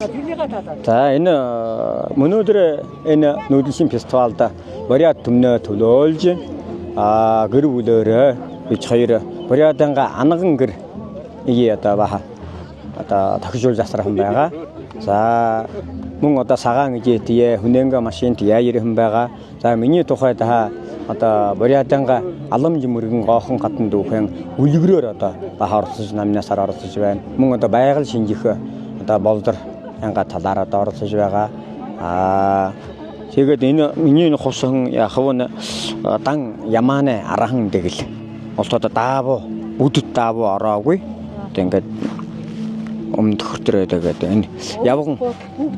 За энэ өнөөдөр энэ нүүдлийн фестивалд Бурят төмнөө төлөөлж гэр бүлөөрөө бич хоёр Бурятанга анган гэр ий одоо тохижуул засрах юм байгаа. За мөн одоо сагаан ижэтие хүнэнгэ машинт яаирхэн байгаа. За миний тухайд одоо Бурятанга аламж мөргөн гоохон хатан дүүхэн үлгэрээр одоо оролцож намнасаар оролцож байна. Мөн одоо байгаль шинжих одоо болдор анга талаараа оролцож байгаа. Тэгээд энэ миний хусан яхавна дан ямааны арахан дэгэл. Олтоо даавуу бүдэд даавуу ороогүй. Ингээд өмдөхөртөрөө тэгээд энэ явган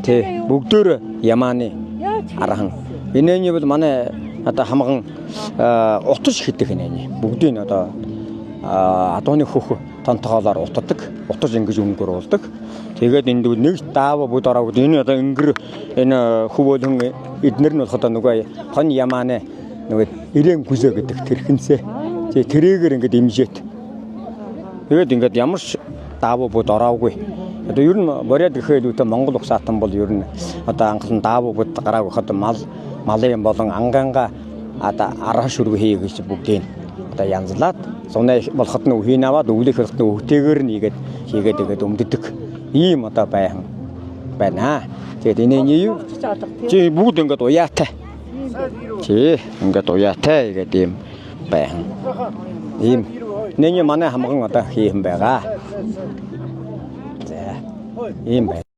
тий бүгдөө ямааны арахан. Энэний бол манай одоо хамган утас хийдэг нэ. Бүгдийг одоо адууны хөх тонтоолоор утдаг. Утас ингэж өнгөр уулдаг. Тэгээд энд нэг даава бүд ороод энэ одоо өнгөр энэ хөвөөлөн эднэр нь болохоо нөгөө хон ямааны нөгөө ирээн гүзээ гэдэг тэрхэнсээ. Тэгээ тэрээгээр ингэж имжээд. Тэгээд ингээд ямар ч даава бүд ороогүй. Одоо ер нь Бурят гэхэд үүтэ Монгол угсаатан бол ер нь одоо анхлан даава бүд гарааг хахад малын болон анганга одоо араа шүрэг хий гэж бүгдийг одоо янзлаад зунаа болоход нь үхий наваад өвлөх болоход нь өвтэйгээр нь хийгээд тэгээд өмддөг ийм одоо байхан байна. Тэгээд энэ юу чи бүгд ингээд уяатай. Чи ингээд уяатай гэдэг ийм байхан. Ийм нэг манай хамган одоо хийм байгаа. За ийм байна.